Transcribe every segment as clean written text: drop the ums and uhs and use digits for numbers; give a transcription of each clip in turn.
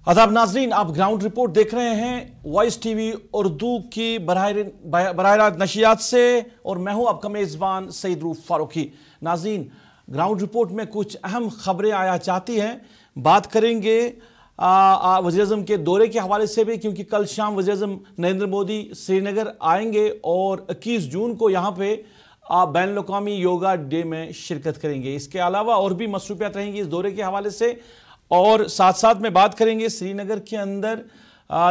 आदाब नाजरीन, आप ग्राउंड रिपोर्ट देख रहे हैं वॉइस टीवी उर्दू की बराह रास्त नशियात से और मैं हूं आपका मेज़बान सईद रूफ फारूकी। नाजरीन, ग्राउंड रिपोर्ट में कुछ अहम खबरें आया चाहती हैं। बात करेंगे वज़ीर-ए-आज़म के दौरे के हवाले से भी, क्योंकि कल शाम वज़ीर-ए-आज़म नरेंद्र मोदी श्रीनगर आएंगे और 21 जून को यहाँ पे बैनुल-अक़वामी योगा डे में शिरकत करेंगे। इसके अलावा और भी मसरूफियात रहेंगी इस दौरे के हवाले से, और साथ साथ में बात करेंगे श्रीनगर के अंदर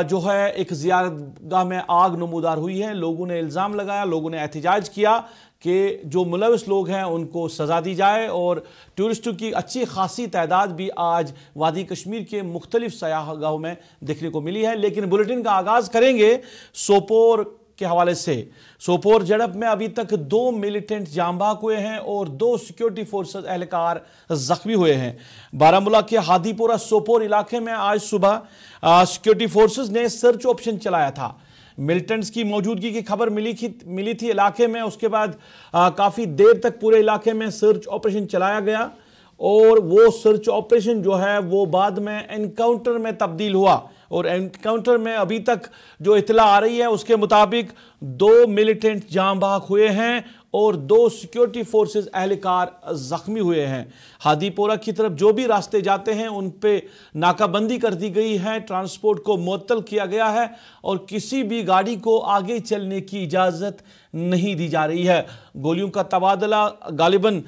जो है एक ज़ियारतगाह में आग नमूदार हुई है। लोगों ने इल्ज़ाम लगाया, लोगों ने एहतजाज किया कि जो मुलविस लोग हैं उनको सज़ा दी जाए, और टूरिस्टों की अच्छी खासी तादाद भी आज वादी कश्मीर के मुख्तलिफ सयाहगाहों में देखने को मिली है। लेकिन बुलेटिन का आगाज़ करेंगे सोपोर के हवाले से। सोपोर झड़प में अभी तक 2 मिलिटेंट जाम बहक हुए हैं और 2 सिक्योरिटी फोर्सेस एहलकार जख्मी हुए हैं। बारामूला के हादीपुरा सोपोर इलाके में आज सुबह सिक्योरिटी फोर्सेस ने सर्च ऑपरेशन चलाया था। मिलिटेंट्स की मौजूदगी की खबर मिली थी इलाके में। उसके बाद काफ़ी देर तक पूरे इलाके में सर्च ऑपरेशन चलाया गया और वो सर्च ऑपरेशन जो है वो बाद में एनकाउंटर में तब्दील हुआ। और एनकाउंटर में अभी तक जो इतला आ रही है उसके मुताबिक 2 मिलिटेंट जाम बहक हुए हैं और 2 सिक्योरिटी फोर्सेस एहलकार जख्मी हुए हैं। हादीपोरा की तरफ जो भी रास्ते जाते हैं उन पे नाकाबंदी कर दी गई है, ट्रांसपोर्ट को मुअत्तल किया गया है और किसी भी गाड़ी को आगे चलने की इजाज़त नहीं दी जा रही है। गोलियों का तबादला गालिबन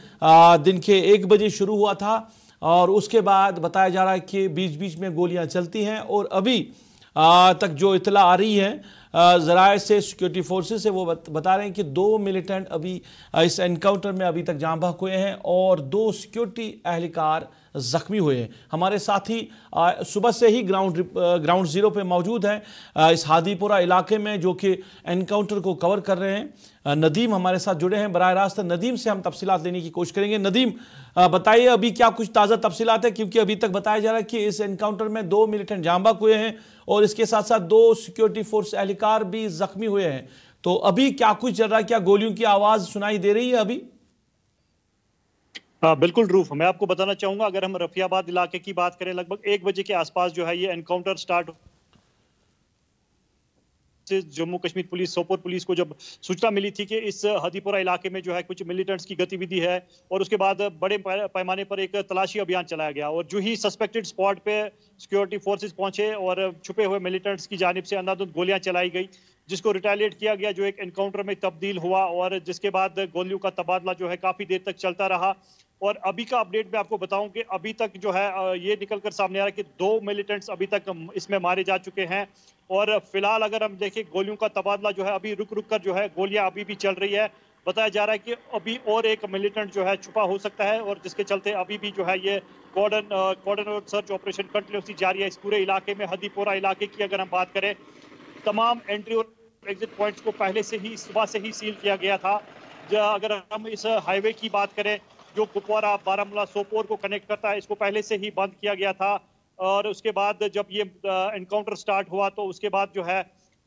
दिन के 1 बजे शुरू हुआ था और उसके बाद बताया जा रहा है कि बीच बीच में गोलियां चलती हैं, और अभी तक जो इतला आ रही है ज़राए से, सिक्योरिटी फोर्सेस से, वो बता रहे हैं कि 2 मिलिटेंट अभी इस एनकाउंटर में अभी तक जाम बहक हुए हैं और 2 सिक्योरिटी एहलकार जख्मी हुए हैं। हमारे साथी सुबह से ही ग्राउंड ज़ीरो पे मौजूद हैं इस हादीपुरा इलाके में, जो कि एनकाउंटर को कवर कर रहे हैं। नदीम हमारे साथ जुड़े हैं बराह रास्त। नदीम से हम तफसीलात लेने की कोशिश करेंगे। नदीम, बताइए अभी क्या कुछ ताज़ा तफसीलात है, क्योंकि अभी तक बताया जा रहा है कि इस एनकाउंटर में 2 मिलिटेंट जाम बहक हुए हैं और इसके साथ साथ 2 सिक्योरिटी फोर्स एहलकार भी जख्मी हुए हैं। तो अभी क्या कुछ चल रहा है? क्या गोलियों की आवाज़ सुनाई दे रही है अभी? बिल्कुल रूफ, मैं आपको बताना चाहूंगा, अगर हम रफियाबाद इलाके की बात करें, लगभग 1 बजे के आसपास जो है ये encounter start. Jammu Kashmir police, Sopore police को जब सूचना मिली थी कि इस हादीपुरा इलाके में जो है कुछ मिलिटेंट्स की गतिविधि है, और उसके बाद बड़े पैमाने पर एक तलाशी अभियान चलाया गया, और जो ही सस्पेक्टेड स्पॉट पे सिक्योरिटी फोर्सेस पहुंचे और छुपे हुए मिलिटेंट्स की जानिब से अंधाधुंध गोलियां चलाई गई, जिसको रिटेलिएट किया गया, जो एक एनकाउंटर में तब्दील हुआ, और जिसके बाद गोलियों का तबादला जो है काफी देर तक चलता रहा। और अभी का अपडेट मैं आपको बताऊं कि अभी तक जो है ये निकलकर सामने आ रहा है कि 2 मिलिटेंट्स अभी तक इसमें मारे जा चुके हैं, और फिलहाल अगर हम देखें गोलियों का तबादला जो है अभी रुक कर जो है गोलियां अभी भी चल रही है। बताया जा रहा है कि अभी और एक मिलिटेंट जो है छुपा हो सकता है, और जिसके चलते अभी भी जो है ये कॉर्डन सर्च ऑपरेशन कंटिन्यूसली जारी है इस पूरे इलाके में। हादीपुरा इलाके की अगर हम बात करें, तमाम एंट्री और एग्जिट पॉइंट्स को पहले से ही सुबह से ही सील किया गया था। अगर हम इस हाईवे की बात करें जो कुपवारा, बारामूला, सोपोर को कनेक्ट करता है, इसको पहले से ही बंद किया गया था। और उसके बाद जब ये एनकाउंटर स्टार्ट हुआ तो उसके बाद जो है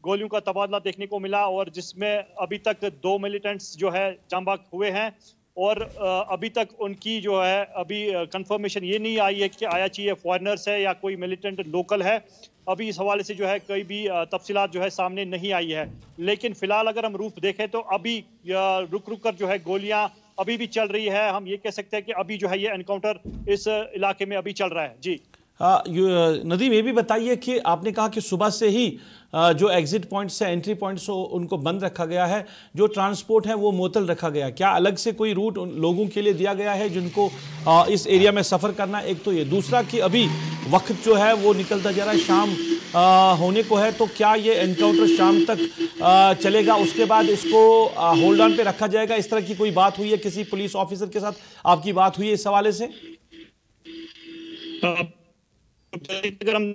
गोलियों का तबादला देखने को मिला, और जिसमें अभी तक 2 मिलिटेंट्स जो है जाम बहक हुए हैं, और अभी तक उनकी जो है अभी कंफर्मेशन ये नहीं आई है कि आया चाहिए फॉरेनर्स है या कोई मिलिटेंट लोकल है। अभी इस हवाले से जो है कोई भी तफसीलात जो है सामने नहीं आई है। लेकिन फिलहाल अगर हम रूफ देखें तो अभी रुक कर जो है गोलियां अभी भी चल रही है। हम ये कह सकते हैं कि अभी जो है ये एनकाउंटर इस इलाके में अभी चल रहा है। जी नदीम, ये भी बताइए कि आपने कहा कि सुबह से ही जो एग्जिट पॉइंट्स है, एंट्री पॉइंट्स उनको बंद रखा गया है, जो ट्रांसपोर्ट है वो मुअत्तल रखा गया है। क्या अलग से कोई रूट उन लोगों के लिए दिया गया है जिनको इस एरिया में सफ़र करना है? एक तो ये, दूसरा कि अभी वक्त जो है वो निकलता जा रहा है, शाम होने को है, तो क्या ये एनकाउंटर शाम तक चलेगा? उसके बाद इसको होल्ड ऑन पे रखा जाएगा? इस तरह की कोई बात हुई है? किसी पुलिस ऑफिसर के साथ आपकी बात हुई है इस हवाले से? अगर हम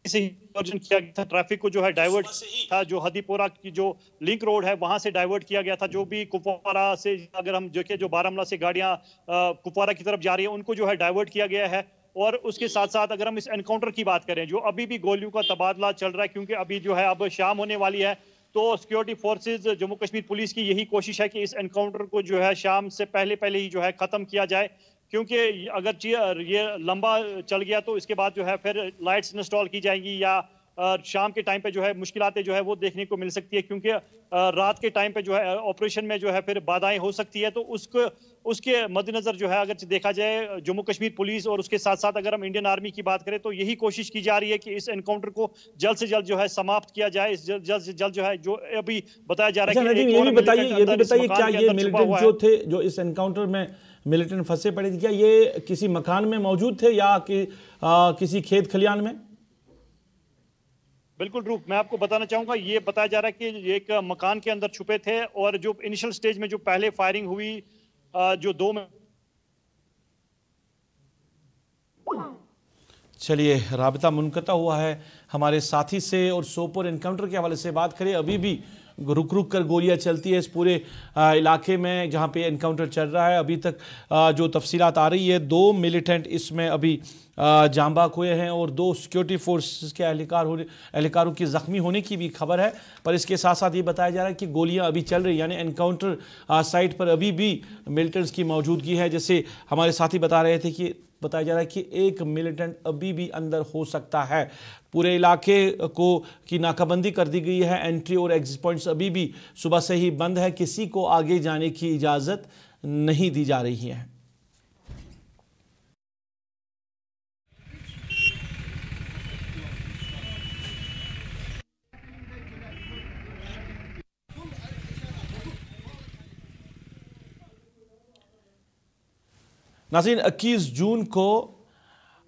किया गया था, ट्रैफिक को जो है डाइवर्ट था, जो हादीपुरा की जो लिंक रोड है वहां से डाइवर्ट किया गया था। जो भी कुपवारा से, अगर हम देखें जो बारामूला से गाड़ियां कुपवारा की तरफ जा रही है, उनको जो है डाइवर्ट किया गया है। और उसके साथ साथ अगर हम इस एनकाउंटर की बात करें, जो अभी भी गोलियों का तबादला चल रहा है, क्योंकि अभी जो है अब शाम होने वाली है, तो security forces Jammu Kashmir police की यही कोशिश है कि इस एनकाउंटर को जो है शाम से पहले ही जो है खत्म किया जाए, क्योंकि अगर ये लंबा चल गया तो इसके बाद जो है फिर लाइट्स इंस्टॉल की जाएंगी या शाम के टाइम पे जो है मुश्किलातें जो है वो देखने को मिल सकती है, क्योंकि रात के टाइम पे जो है ऑपरेशन में जो है फिर बाधाएं हो सकती है। तो उसके मद्देनजर जो है अगर देखा जाए जम्मू कश्मीर पुलिस और उसके साथ साथ अगर हम इंडियन आर्मी की बात करें तो यही कोशिश की जा रही है कि इस एनकाउंटर को जल्द से जल्द जो है समाप्त किया जाए। जल्द से जल्द जो है जो अभी बताया जा रहा है कि ये भी बताइए क्या ये मिलिटेंट जो थे जो इस एनकाउंटर में मिलिटेंट फंसे पड़े थे, क्या ये किसी मकान में मौजूद थे या किसी खेत खलियान में? बिल्कुल रूप, मैं आपको बताना चाहूंगा, ये बताया जा रहा है कि ये एक मकान के अंदर छुपे थे और जो इनिशियल स्टेज में जो पहले फायरिंग हुई जो 2 में। चलिए, राबिता मुनक़ता हुआ है हमारे साथी से और सोपोर एनकाउंटर के हवाले से बात करें। अभी भी रुक रुक कर गोलियां चलती है इस पूरे इलाके में जहां पे एनकाउंटर चल रहा है। अभी तक जो तफसीलात आ रही है, 2 मिलिटेंट इसमें अभी जान बाक हुए हैं और 2 सिक्योरिटी फोर्सेस के एहलकारों की ज़ख्मी होने की भी खबर है। पर इसके साथ साथ ये बताया जा रहा है कि गोलियां अभी चल रही, यानी एनकाउंटर साइट पर अभी भी मिलिटेंट्स की मौजूदगी है। जैसे हमारे साथी बता रहे थे कि बताया जा रहा है कि एक मिलिटेंट अभी भी अंदर हो सकता है। पूरे इलाके को की नाकाबंदी कर दी गई है। एंट्री और एग्जिट पॉइंट्स अभी भी सुबह से ही बंद है। किसी को आगे जाने की इजाज़त नहीं दी जा रही है। नाज़रीन, 21 जून को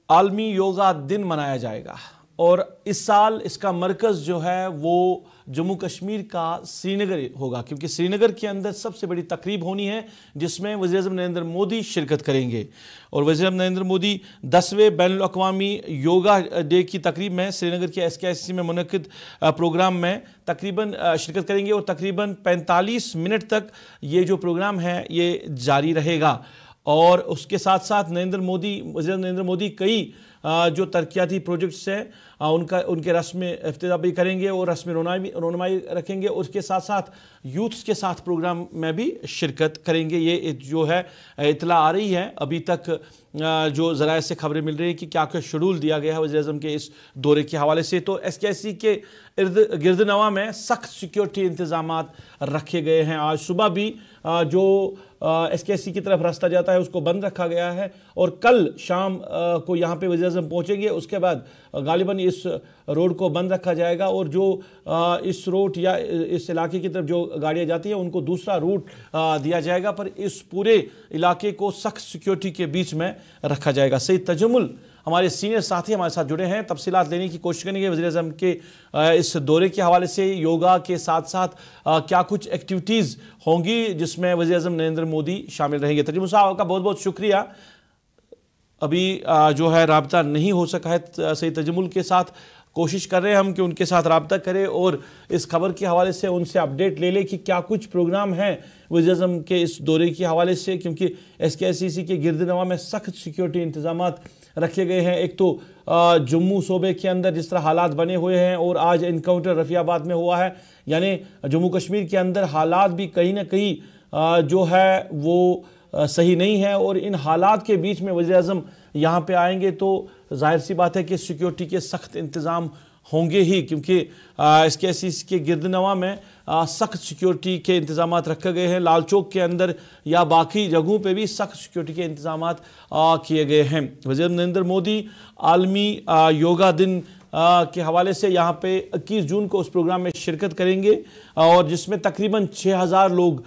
आलमी योगा दिन मनाया जाएगा और इस साल इसका मरकज़ जो है वो जम्मू कश्मीर का श्रीनगर होगा, क्योंकि श्रीनगर के अंदर सबसे बड़ी तकरीब होनी है जिसमें वज़ीर-ए-आज़म नरेंद्र मोदी शिरकत करेंगे। और वज़ीर-ए-आज़म नरेंद्र मोदी 10वें बैनुल-अक़वामी योगा डे की तकरीब में श्रीनगर के SKICC में मुनक़िद प्रोग्राम में तकरीबन शिरकत करेंगे और तकरीबन 45 मिनट तक ये जो प्रोग्राम है ये जारी रहेगा। और उसके साथ साथ वज़ीर नरेंद्र मोदी कई जो तरक्याती प्रोजेक्ट्स हैं उनके रस्म इफ्तिताह भी करेंगे और रस्म रोनमाई रखेंगे। और उसके साथ साथ यूथ्स के साथ प्रोग्राम में भी शिरकत करेंगे। ये जो है इतला आ रही है अभी तक जो ज़राए से खबरें मिल रही हैं कि क्या क्या शेड्यूल दिया गया है वज़ीर-ए-आज़म के इस दौरे के हवाले से। तो SKICC के इर्द गिर्द नवा में सख्त सिक्योरिटी इंतज़ामात रखे गए हैं। आज सुबह भी जो SKICC की तरफ रास्ता जाता है उसको बंद रखा गया है और कल शाम को यहाँ पे वज़ीर-ए-आज़म पहुँचेंगे। उसके बाद गालिबन इस रोड को बंद रखा जाएगा और जो इस रोड या इस इलाके की तरफ जो गाड़ियाँ जाती हैं उनको दूसरा रूट दिया जाएगा। पर इस पूरे इलाके को सख्त सिक्योरिटी के बीच में रखा जाएगा। सईद तजम्मुल हमारे सीनियर साथी हमारे साथ जुड़े हैं, तफसीलात लेने की कोशिश करेंगे वज़ीर-ए-आज़म के इस दौरे के हवाले से। योगा के साथ साथ क्या कुछ एक्टिविटीज़ होंगी जिसमें वज़ीर-ए-आज़म नरेंद्र मोदी शामिल रहेंगे। तजम्मुल साहब, आपका बहुत बहुत शुक्रिया। अभी जो है राब्ता नहीं हो सका है सईद तजम्मुल के साथ, कोशिश कर रहे हैं हम कि उनके साथ राब्ता करें और इस खबर के हवाले से उनसे अपडेट ले लें कि क्या कुछ प्रोग्राम है वज़ीर-ए-आज़म के इस दौरे के हवाले से, क्योंकि SKICC के गिरद नवा में सख्त सिक्योरिटी इंतज़ामात रखे गए हैं। एक तो जम्मू सूबे के अंदर जिस तरह हालात बने हुए हैं और आज इनकाउंटर रफ़ियाबाद में हुआ है, यानी जम्मू कश्मीर के अंदर हालात भी कहीं ना कहीं जो है वो सही नहीं है। और इन हालात के बीच में वज़ीर-ए-आज़म यहाँ पे आएंगे तो जाहिर सी बात है कि सिक्योरिटी के सख्त इंतज़ाम होंगे ही, क्योंकि SKICC के गिरदनवा में सख्त सिक्योरिटी के इंतज़ामात रखे गए हैं। लाल चौक के अंदर या बाकी जगहों पे भी सख्त सिक्योरिटी के इंतज़ामात किए गए हैं। वज़ीर नरेंद्र मोदी आलमी योगा दिन के हवाले से यहाँ पे 21 जून को उस प्रोग्राम में शिरकत करेंगे और जिसमें तकरीबन 6000 लोग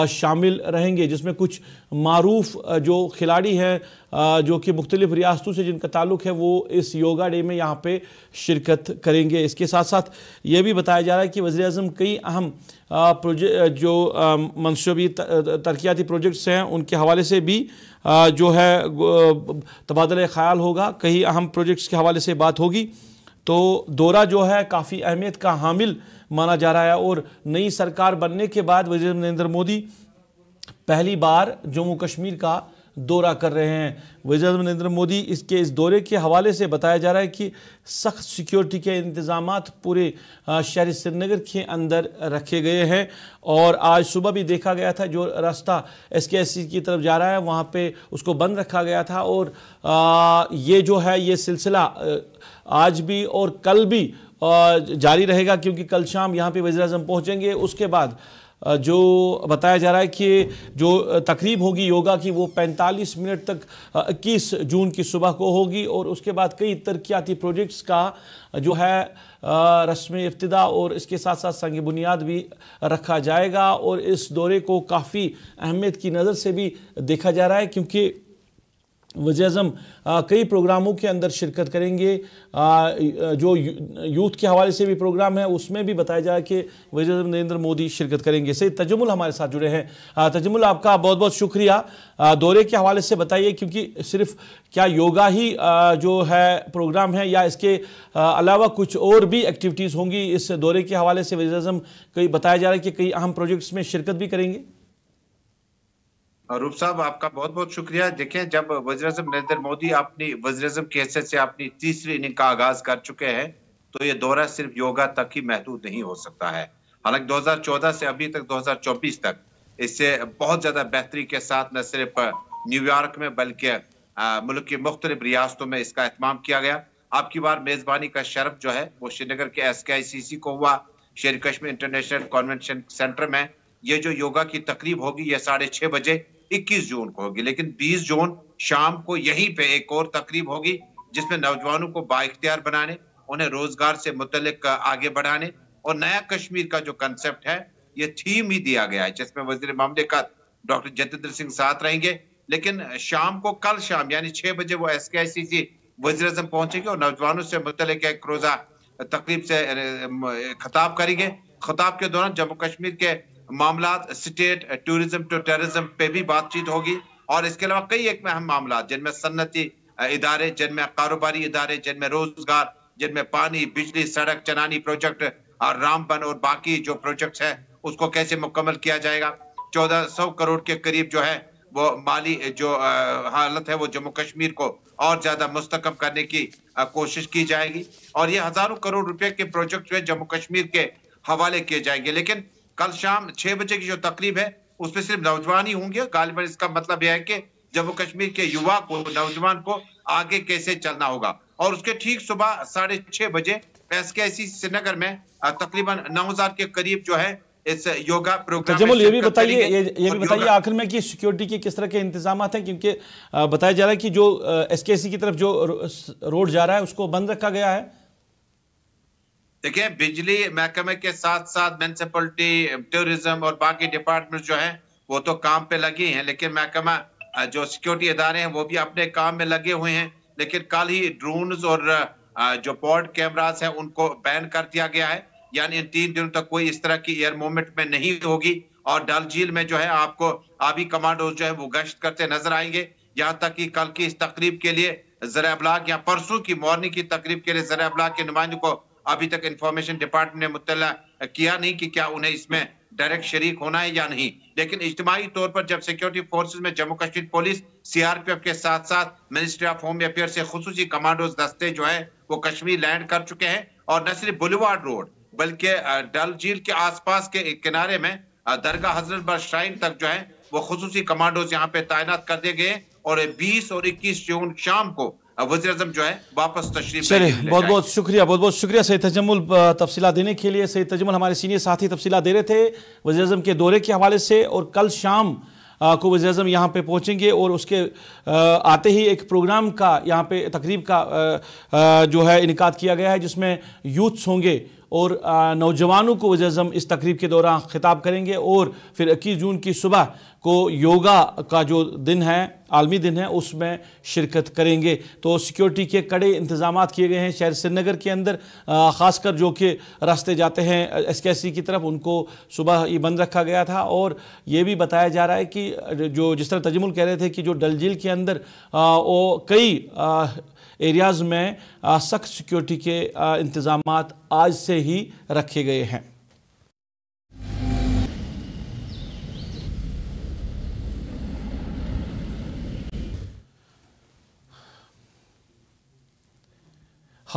शामिल रहेंगे, जिसमें कुछ मारूफ जो खिलाड़ी हैं जो कि मुख्तलिफ रियासतों से जिनका ताल्लुक़ है वो इस योगा डे में यहाँ पे शिरकत करेंगे। इसके साथ साथ ये भी बताया जा रहा है कि वज़ीर-ए-आज़म कई अहम प्रोजेक्ट जो मनसूबी तरक्याती प्रोजेक्ट्स हैं उनके हवाले से भी जो है तबादला ख़याल होगा। कई अहम प्रोजेक्ट्स के हवाले से बात होगी। तो दौरा जो है काफ़ी अहमियत का हामिल माना जा रहा है और नई सरकार बनने के बाद वज़ीर नरेंद्र मोदी पहली बार जम्मू कश्मीर का दौरा कर रहे हैं। वज़ीर-ए-आज़म नरेंद्र मोदी इस दौरे के हवाले से बताया जा रहा है कि सख्त सिक्योरिटी के इंतज़ामात पूरे शहर श्रीनगर के अंदर रखे गए हैं। और आज सुबह भी देखा गया था जो रास्ता SKSC की तरफ जा रहा है वहाँ पे उसको बंद रखा गया था। और ये जो है ये सिलसिला आज भी और कल भी जारी रहेगा, क्योंकि कल शाम यहाँ पे वज़ीर-ए-आज़म पहुँचेंगे। उसके बाद जो बताया जा रहा है कि जो तकरीब होगी योगा की वो 45 मिनट तक 21 जून की सुबह को होगी। और उसके बाद कई तरक्याती प्रोजेक्ट्स का जो है रस्म इफ्तिदा और इसके साथ साथ संग बुनियाद भी रखा जाएगा। और इस दौरे को काफ़ी अहमियत की नज़र से भी देखा जा रहा है, क्योंकि वज़ीर-ए-आज़म कई प्रोग्रामों के अंदर शिरकत करेंगे। जो यूथ के हवाले से भी प्रोग्राम है उसमें भी बताया जा रहा है कि वज़ीर-ए-आज़म नरेंद्र मोदी शिरकत करेंगे। सैयद तजम्मुल हमारे साथ जुड़े हैं। तजम्मुल, आपका बहुत बहुत शुक्रिया। दौरे के हवाले से बताइए, क्योंकि सिर्फ क्या योगा ही जो है प्रोग्राम है या इसके अलावा कुछ और भी एक्टिविटीज़ होंगी इस दौरे के हवाले से? वज़ीर-ए-आज़म कई बताया जा रहा है कि कई अहम प्रोजेक्ट्स में शिरकत भी करेंगे। रूप साहब, आपका बहुत बहुत शुक्रिया। देखें, जब वज़ीर-ए-आज़म नरेंद्र मोदी अपनी वज़ीर-ए-आज़म की हैसियत से अपनी तीसरी इनिंग का आगाज कर चुके हैं, तो ये दौरा सिर्फ योगा तक ही महदूद नहीं हो सकता है। हालांकि 2014 से अभी तक 2024 तक इससे बहुत ज्यादा बेहतरी के साथ न सिर्फ न्यूयॉर्क में बल्कि मुल्क की मुख्तलिफ रियासतों में इसका एहतमाम किया गया। आपकी बार मेजबानी का शरफ जो है वो श्रीनगर के SKICC को हुआ। शेर कश्मीर इंटरनेशनल कन्वेंशन सेंटर में ये जो योगा की तकरीब होगी ये 6:30 बजे 21 जून को होगी। लेकिन 20 जून शाम को यहीं पे एक और तकरीब होगी जिसमें नौजवानों को बाइख्तियार बनाने, उन्हें रोजगार से मुतल्लिक आगे बढ़ाने और नया कश्मीर का जो कंसेप्ट है ये थीम ही दिया गया है, जिसमें वजीर ममलिकत डॉक्टर जितेंद्र सिंह साथ रहेंगे। लेकिन शाम को, कल शाम यानी 6 बजे वो SKICC वज़ीर-ए-आज़म पहुंचेंगे और नौजवानों से मुतल्लिक एक रोजा तकरीब से खिताब करेंगे। खिताब के दौरान जम्मू कश्मीर के मामलात, स्टेट टूरिज्म टू टेररिज्म पे भी बातचीत होगी और इसके अलावा कई एक अहम मामला जिनमें सन्नती इदारे, जिनमें कारोबारी इदारे, जिनमें रोजगार, जिनमें पानी, बिजली, सड़क, चनानी प्रोजेक्ट और रामबन और बाकी जो प्रोजेक्ट्स है उसको कैसे मुकम्मल किया जाएगा। 1400 करोड़ के करीब जो है वो माली जो हालत है वो जम्मू कश्मीर को और ज्यादा मुस्तकम करने की कोशिश की जाएगी और ये हजारों करोड़ रुपए के प्रोजेक्ट जो है जम्मू कश्मीर के हवाले किए जाएंगे। लेकिन कल शाम 6 बजे की जो तकरीब है उसमें सिर्फ नौजवान ही होंगे। गालिबन इसका मतलब यह है कि जम्मू कश्मीर के युवा को, नौजवान को आगे कैसे चलना होगा। और उसके ठीक सुबह 6:30 बजे SKICC श्रीनगर में तकरीबन 9000 के करीब जो है इस योगा प्रोग्राम। तजम्मुल, ये भी बताइए आखिर में कि सिक्योरिटी के किस तरह के इंतजाम हैं, क्योंकि बताया जा रहा है कि जो SKICC की तरफ जो रोड जा रहा है उसको बंद रखा गया है। देखिए, बिजली महकमे के साथ साथ म्युनिसिपैलिटी, टूरिज्म और बाकी डिपार्टमेंट जो है वो तो काम पे लगे हैं, लेकिन महकमा जो सिक्योरिटी इदारे हैं वो भी अपने काम में लगे हुए हैं। लेकिन कल ही ड्रोन्स और जो बॉर्ड कैमरास हैं उनको बैन कर दिया गया है, यानी इन 3 दिनों तक कोई इस तरह की एयर मूवमेंट में नहीं होगी। और डल झील में जो है आपको आबी कमांडोज जो है वो गश्त करते नजर आएंगे। यहाँ तक कि कल की इस तकरीब के लिए ज़राए अबलाग या परसों की मॉर्निंग की तकरीब के लिए ज़राए अबलाग के नुमाइंदों को अभी तक इंफॉर्मेशन डिपार्टमेंट ने मुत्तला किया नहीं कि क्या उन्हें इसमें डायरेक्ट शरीक होना है या नहीं। लेकिन इज्तिमाई तौर पर जब सिक्योरिटी फोर्सेस में जम्मू कश्मीर पुलिस, CRPF के साथ साथ मिनिस्ट्री ऑफ होम अफेयर से खुसूसी कमांडोज दस्ते जो है वो कश्मीर लैंड कर चुके हैं और न सिर्फ बुलेवार्ड रोड बल्कि डल झील के आसपास के किनारे में दरगाह हजरत बल श्राइन तक जो है वो खुसूसी कमांडोज यहाँ पे तैनात कर दिए गए और 20 और 21 जून शाम को वज़ीर-ए-आज़म जो है वापस तशरीफ। चलिए, बहुत बहुत शुक्रिया सैयद तजम्मुल तफसीलात देने के लिए। सैयद तजम्मुल हमारे सीनियर साथी तफसीलात दे रहे थे वज़ीर-ए-आज़म के दौरे के हवाले से। और कल शाम को वज़ीर-ए-आज़म यहाँ पे पहुँचेंगे और उसके आते ही एक प्रोग्राम का यहाँ पे तकरीब का जो है इनेकाद किया गया है जिसमें यूथ्स होंगे और नौजवानों को वज़ीर-ए-आज़म इस तकरीब के दौरान खिताब करेंगे और फिर 21 जून की सुबह को योगा का जो दिन है, आलमी दिन है, उसमें शिरकत करेंगे। तो सिक्योरिटी के कड़े इंतजामात किए गए हैं शहर श्रीनगर के अंदर, ख़ासकर जो कि रास्ते जाते हैं SKICC की तरफ उनको सुबह ही बंद रखा गया था। और ये भी बताया जा रहा है कि जो जिस तरह तजम्मुल कह रहे थे कि जो डल झील के अंदर वो कई एरियाज़ में सख्त सिक्योरिटी के इंतजामात आज से ही रखे गए हैं।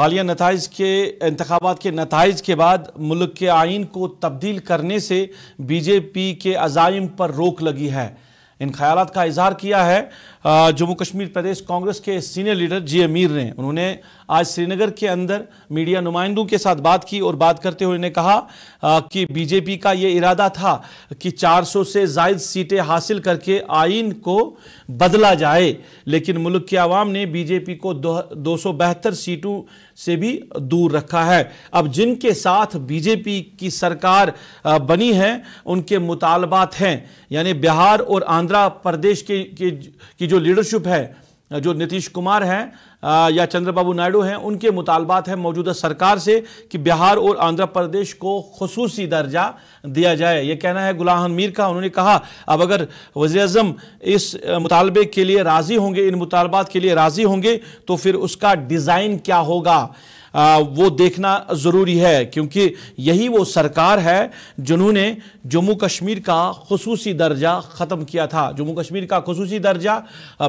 हालिया नताइज के इंतखाबात के नताइज के बाद मुल्क के आइन को तब्दील करने से बीजेपी के अज़ाइम पर रोक लगी है। इन ख्यालात का इजहार किया है जम्मू कश्मीर प्रदेश कांग्रेस के सीनियर लीडर जी अमीर ने। उन्होंने आज श्रीनगर के अंदर मीडिया नुमाइंदों के साथ बात की और बात करते हुए उन्होंने कहा कि बीजेपी का ये इरादा था कि 400 से ज़ायद सीटें हासिल करके आइन को बदला जाए, लेकिन मुल्क की आवाम ने बीजेपी को 272 सीटों से भी दूर रखा है। अब जिनके साथ बीजेपी की सरकार बनी है उनके मुतालबात हैं, यानी बिहार और आंध्र प्रदेश की जो लीडरशिप है, जो नीतीश कुमार हैं या चंद्रबाबू नायडू हैं, उनके मुतालबात हैं मौजूदा सरकार से कि बिहार और आंध्र प्रदेश को खुसूसी दर्जा दिया जाए। यह कहना है गुलाम मीर का। उन्होंने कहा अब अगर वज़ीर-ए-आज़म इस मुतालबे के लिए राज़ी होंगे, इन मुतालबात के लिए राज़ी होंगे, तो फिर उसका डिज़ाइन क्या होगा वो देखना ज़रूरी है, क्योंकि यही वो सरकार है जिन्होंने जम्मू कश्मीर का खुसूसी दर्जा ख़त्म किया था। जम्मू कश्मीर का खुसूसी दर्जा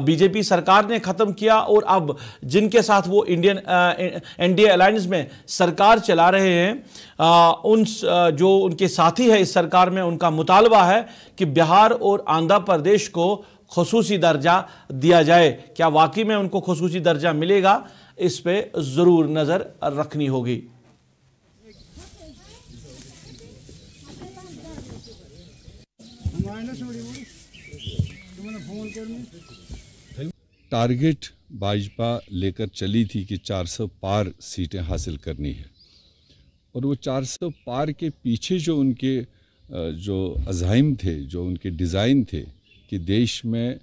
बीजेपी सरकार ने ख़त्म किया और अब जिनके साथ वो एनडीए अलायंस में सरकार चला रहे हैं, जो उनके साथी है इस सरकार में, उनका मुतालबा है कि बिहार और आंध्र प्रदेश को खुसूसी दर्जा दिया जाए। क्या वाकई में उनको खुसूसी दर्जा मिलेगा, इस पे जरूर नजर रखनी होगी। टारगेट भाजपा लेकर चली थी कि 400 पार सीटें हासिल करनी है, और वो 400 पार के पीछे जो उनके जो अज़ाइम थे, जो उनके डिज़ाइन थे कि देश में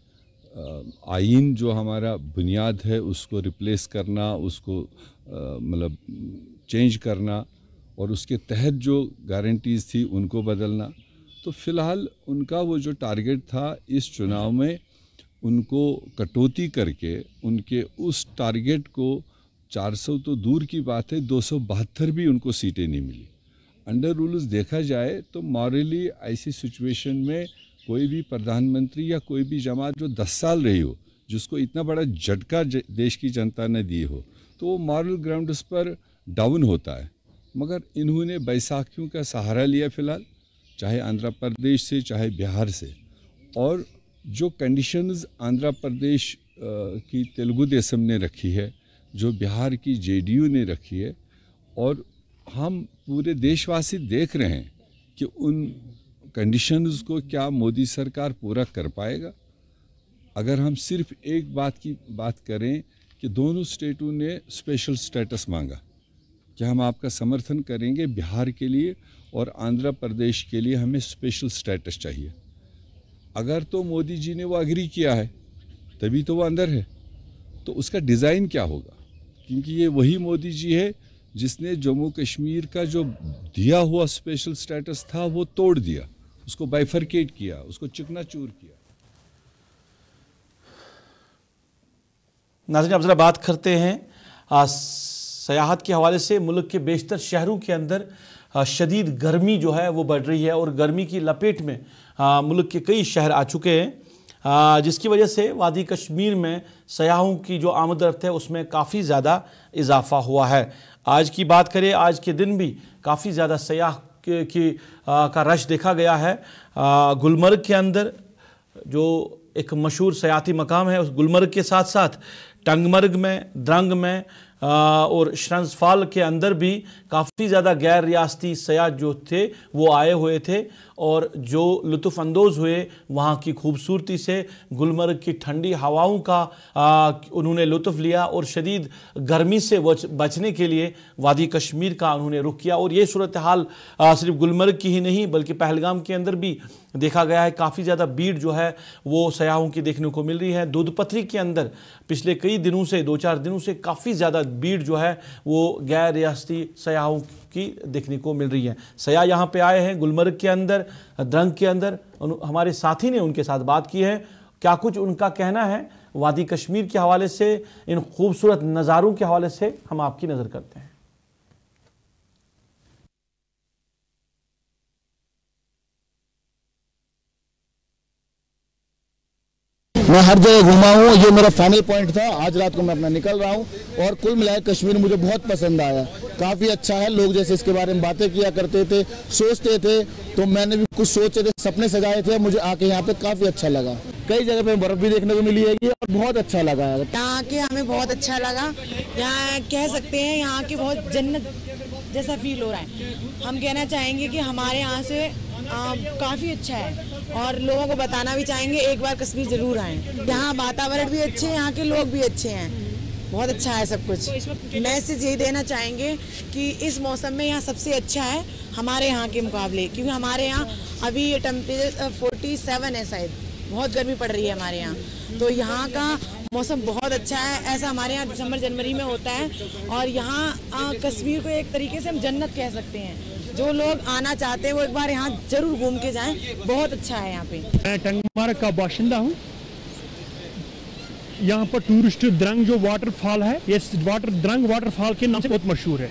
आइन जो हमारा बुनियाद है उसको रिप्लेस करना, उसको मतलब चेंज करना, और उसके तहत जो गारंटीज़ थी उनको बदलना। तो फ़िलहाल उनका वो जो टारगेट था इस चुनाव में उनको कटौती करके उनके उस टारगेट को 400 तो दूर की बात है, 272 भी उनको सीटें नहीं मिली। अंडर रूल्स देखा जाए तो मॉरली ऐसी सिचुएशन में कोई भी प्रधानमंत्री या कोई भी जमात जो 10 साल रही हो, जिसको इतना बड़ा झटका देश की जनता ने दी हो, तो वो मॉरल ग्राउंड्स पर डाउन होता है। मगर इन्होंने बैसाखियों का सहारा लिया फ़िलहाल, चाहे आंध्र प्रदेश से चाहे बिहार से, और जो कंडीशंस आंध्र प्रदेश की तेलुगु देशम ने रखी है, जो बिहार की जेडीयू ने रखी है, और हम पूरे देशवासी देख रहे हैं कि उन कंडीशंस को क्या मोदी सरकार पूरा कर पाएगा। अगर हम सिर्फ एक बात की बात करें कि दोनों स्टेटों ने स्पेशल स्टेटस मांगा कि हम आपका समर्थन करेंगे, बिहार के लिए और आंध्र प्रदेश के लिए हमें स्पेशल स्टेटस चाहिए। अगर तो मोदी जी ने वो एग्री किया है तभी तो वो अंदर है, तो उसका डिज़ाइन क्या होगा, क्योंकि ये वही मोदी जी है जिसने जम्मू कश्मीर का जो दिया हुआ स्पेशल स्टेटस था वो तोड़ दिया, उसको बाइफरकेट किया, उसको चिकनाचूर किया। नाज़रीन, अब जरा बात करते हैं सयाहत के हवाले से। मुल्क के बेशतर शहरों के अंदर शदीद गर्मी जो है वो बढ़ रही है और गर्मी की लपेट में मुल्क के कई शहर आ चुके हैं, जिसकी वजह से वादी कश्मीर में सयाहों की जो आमद-रफ्त है उसमें काफ़ी ज़्यादा इजाफा हुआ है। आज की बात करें, आज के दिन भी काफ़ी ज़्यादा सयाह का रश देखा गया है। गुलमर्ग के अंदर जो एक मशहूर सयाती मकाम है, उस गुलमर्ग के साथ साथ टंगमर्ग में, द्रंग में और श्रंसफाल के अंदर भी काफ़ी ज़्यादा गैर रियासती सयाह जो थे वो आए हुए थे और जो लुत्फ़अंदोज़ हुए वहाँ की खूबसूरती से, गुलमर्ग की ठंडी हवाओं का उन्होंने लुत्फ़ लिया और शदीद गर्मी से बचने के लिए वादी कश्मीर का उन्होंने रुख किया। और ये सूरत हाल सिर्फ गुलमर्ग की ही नहीं बल्कि पहलगाम के अंदर भी देखा गया है। काफ़ी ज़्यादा भीड़ जो है वो सयाहों की देखने को मिल रही है। दूधपथरी के अंदर पिछले कई दिनों से, 2-4 दिनों से काफ़ी ज़्यादा भीड़ जो है वो गैर रियासती सयाहों की देखने को मिल रही है। सयाह यहाँ पे आए हैं गुलमर्ग के अंदर, द्रंग के अंदर। हमारे साथी ने उनके साथ बात की है, क्या कुछ उनका कहना है वादी कश्मीर के हवाले से, इन खूबसूरत नज़ारों के हवाले से, हम आपकी नज़र करते हैं। मैं हर जगह घूमा हूँ, ये मेरा फाइनल पॉइंट था। आज रात को मैं अपना निकल रहा हूँ और कुल मिलाकर कश्मीर मुझे बहुत पसंद आया, काफ़ी अच्छा है। लोग जैसे इसके बारे में बातें किया करते थे, सोचते थे, तो मैंने भी कुछ सोचे थे, सपने सजाए थे। मुझे आके यहाँ पे काफ़ी अच्छा लगा। कई जगह पे बर्फ भी देखने को मिली है और बहुत अच्छा लगा। यहाँ के हमें बहुत अच्छा लगा। यहाँ कह सकते हैं यहाँ की बहुत जन्नत जैसा फील हो रहा है। हम कहना चाहेंगे कि हमारे यहाँ से काफ़ी अच्छा है और लोगों को बताना भी चाहेंगे एक बार कश्मीर ज़रूर आएँ। यहाँ वातावरण भी अच्छे हैं, यहाँ के लोग भी अच्छे हैं, बहुत अच्छा है सब कुछ। मैसेज यही देना चाहेंगे कि इस मौसम में यहाँ सबसे अच्छा है हमारे यहाँ के मुकाबले, क्योंकि हमारे यहाँ अभी ये टेम्परेचर 47 है शायद, बहुत गर्मी पड़ रही है हमारे यहाँ। तो यहाँ का मौसम बहुत अच्छा है। ऐसा हमारे यहाँ दिसंबर जनवरी में होता है और यहाँ कश्मीर को एक तरीके से हम जन्नत कह सकते हैं। जो लोग आना चाहते हैं वो एक बार यहाँ जरूर घूम के जाएं, बहुत अच्छा है यहाँ पे। मैं टंगमार्ग का बाशिंदा हूँ। यहाँ पर टूरिस्ट द्रंग जो वाटरफॉल है, ये द्रंग वाटरफॉल के नाम से बहुत मशहूर है,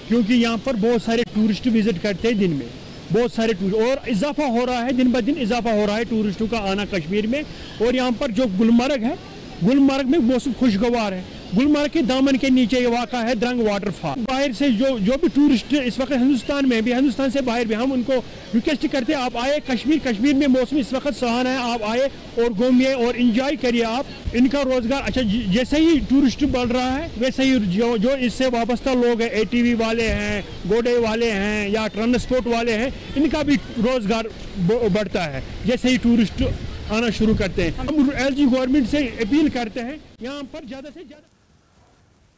क्योंकि यहाँ पर बहुत सारे टूरिस्ट विजिट करते हैं दिन में, बहुत सारे टूरिस्ट, और इजाफा हो रहा है, दिन ब दिन इजाफा हो रहा है टूरिस्टों का आना कश्मीर में। और यहाँ पर जो गुलमर्ग है, गुलमर्ग में मौसम खुशगवार है। गुलमर्ग के दामन के नीचे वाक़ा है द्रंग वाटरफॉल। बाहर से जो भी टूरिस्ट इस वक्त हिंदुस्तान में भी, हिंदुस्तान से बाहर भी, हम उनको रिक्वेस्ट करते हैं आप आए कश्मीर। कश्मीर में मौसम इस वक्त सुहाना है, आप आए और घूमिए और इंजॉय करिए आप। इनका रोजगार अच्छा, जैसे ही टूरिस्ट बढ़ रहा है वैसे ही जो इससे वाबस्ता लोग हैं, ATV वाले हैं, घोड़े वाले हैं या ट्रांसपोर्ट वाले हैं, इनका भी रोजगार बढ़ता है जैसे ही टूरिस्ट आना शुरू करते हैं। हम LG गवर्नमेंट से अपील करते हैं यहाँ पर ज़्यादा से ज़्यादा।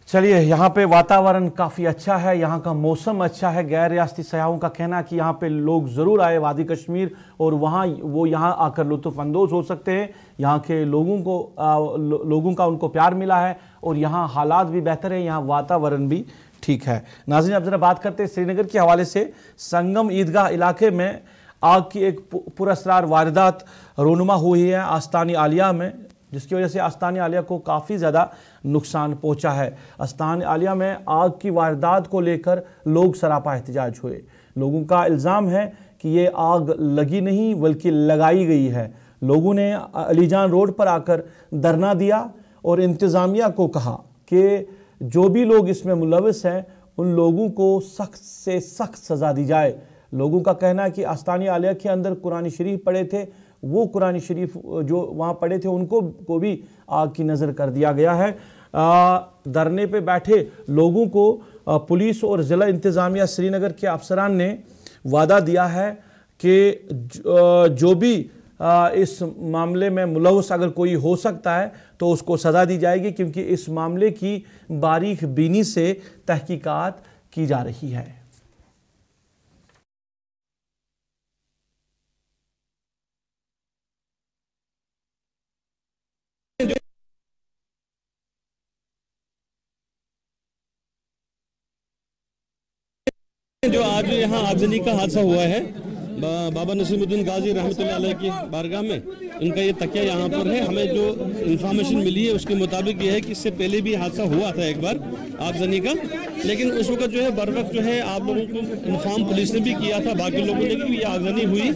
चलिए, यहाँ पे वातावरण काफ़ी अच्छा है, यहाँ का मौसम अच्छा है। गैर रियासती सयाहों का कहना है कि यहाँ पे लोग ज़रूर आए वादी कश्मीर और वो यहाँ आकर लुत्फ़अंदोज़ हो सकते हैं। यहाँ के लोगों का उनको प्यार मिला है और यहाँ हालात भी बेहतर है, यहाँ वातावरण भी ठीक है। नाज़रीन, अब जरा बात करते हैं श्रीनगर के हवाले से। संगम ईदगाह इलाके में आग की एक पुरअसरार वारदात रोनुमा हुई है आस्तानी आलिया में, जिसकी वजह से आस्तानी आलिया को काफ़ी ज़्यादा नुकसान पहुंचा है। आस्तानी आलिया में आग की वारदात को लेकर लोग सरापा एहतजाज हुए। लोगों का इल्ज़ाम है कि ये आग लगी नहीं बल्कि लगाई गई है। लोगों ने अलीजान रोड पर आकर धरना दिया और इंतज़ामिया को कहा कि जो भी लोग इसमें मुलविस हैं उन लोगों को सख्त से सख्त सज़ा दी जाए। लोगों का कहना है कि आस्तानी आलिया के अंदर कुरान शरीफ पढ़े थे, वो कुरान शरीफ जो वहाँ पढ़े थे उनको को भी आग की नज़र कर दिया गया है। धरने पे बैठे लोगों को पुलिस और ज़िला इंतज़ामिया श्रीनगर के अफसरान ने वादा दिया है कि जो भी इस मामले में मुलव्वस अगर कोई हो सकता है तो उसको सज़ा दी जाएगी, क्योंकि इस मामले की बारीक बीनी से तहकीकात की जा रही है। जो आज यहाँ आगजनी का हादसा हुआ है बाबा नसीमुद्दीन गाजी रहमतुल्लाह अलैह की बारगाह में, उनका ये तकिया यहाँ पर है। हमें जो इंफॉर्मेशन मिली है उसके मुताबिक ये है कि इससे पहले भी हादसा हुआ था एक बार आगजनी का, लेकिन उस वक्त जो है बर वक्त जो है आप लोगों को इन्फॉर्म पुलिस ने भी किया था, बाकी लोगों ने भी, ये आगजनी हुई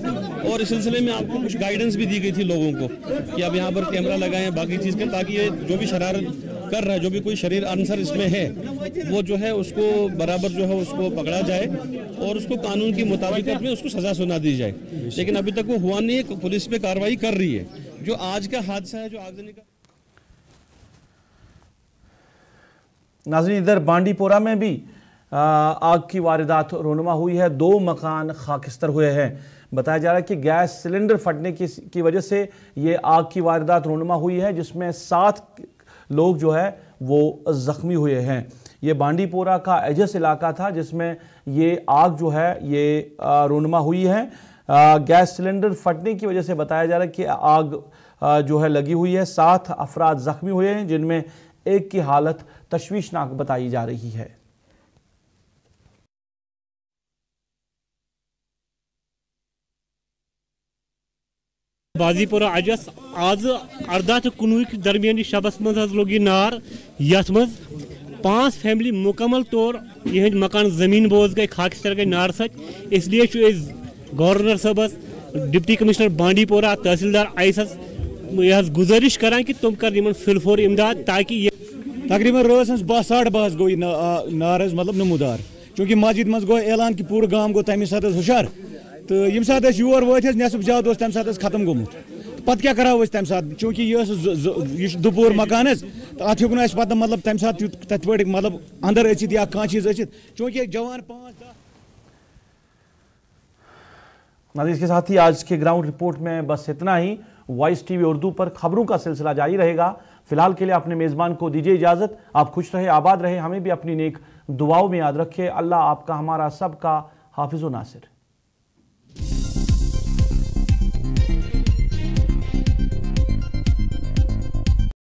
और इस सिलसिले में आपको कुछ गाइडेंस भी दी गई थी लोगों को कि आप यहाँ पर कैमरा लगाएं बाकी चीज़ के, ताकि ये जो भी शरारत कर रहा है, जो भी कोई शरीर आंसर इसमें है, वो जो है उसको बराबर जो है उसको पकड़ा जाए और उसको कानून के मुताबिक में उसको सजा सुना दी जाए। लेकिन अभी तक वो हुआ नहीं है, पुलिस पे कार्रवाई कर रही है। जो आज का हादसा है, जो आगजनी का। नाज़रीन, इधर बांडीपोरा में भी आग की वारदात रोनुमा हुई है। 2 मकान खाकिस्तर हुए हैं। बताया जा रहा है कि गैस सिलेंडर फटने की वजह से ये आग की वारदात रोनुमा हुई है, जिसमें 7 लोग जो है वो ज़ख्मी हुए हैं। ये बांडीपोरा का एजस इलाका था जिसमें ये आग जो है ये रोनुमा हुई है। गैस सिलेंडर फटने की वजह से बताया जा रहा है कि आग जो है लगी हुई है। 7 अफराद ज़ख्मी हुए हैं, जिनमें एक की हालत तशवीशनाक बताई जा रही है। बाजीपुरा अजस आज 18 तो 19 दरमियानी शबस मज लोग ये नार, यथ मज 5 फैमिली मुकम्मल तौर यह मकान जमीन बोझ गए खाकिस्तर गए नार सच। इसलिए गवर्नर सबस, डिप्टी कमिश्नर बांडीपोरा, तहसीलदार आईसस यह गुजारिश करान कि तुम कर फिलफोर इमदाद ताकि ये तकरीबन रात 10 साढ़े 10 गो नार मतलब नमूदार चूँकि मस्जिद मज गो ऐलान कि पूरा गांव गो तमें साथ हुशार तो यम सात योर वो नेसफ जाद तम सात खत्म गोमुत पत क्या करो तम सात चूँकि यह दुपोर मकान तो अत हेक पता मतलब तम सात तथ पे मतलब अंदर अचित या कह चीज अचित चूँकि जवान 5-10। नाज़रीन, इसके साथ ही आज के ग्राउंड रिपोर्ट में बस इतना ही। वॉइस टीवी उर्दू पर खबरों का सिलसिला जारी रहेगा। फिलहाल के लिए अपने मेज़बान को दीजिए इजाज़त। आप खुश रहे, आबाद रहे, हमें भी अपनी नेक दुआओं में याद रखिए। अल्लाह आपका हमारा सबका हाफिज़ व नासिर।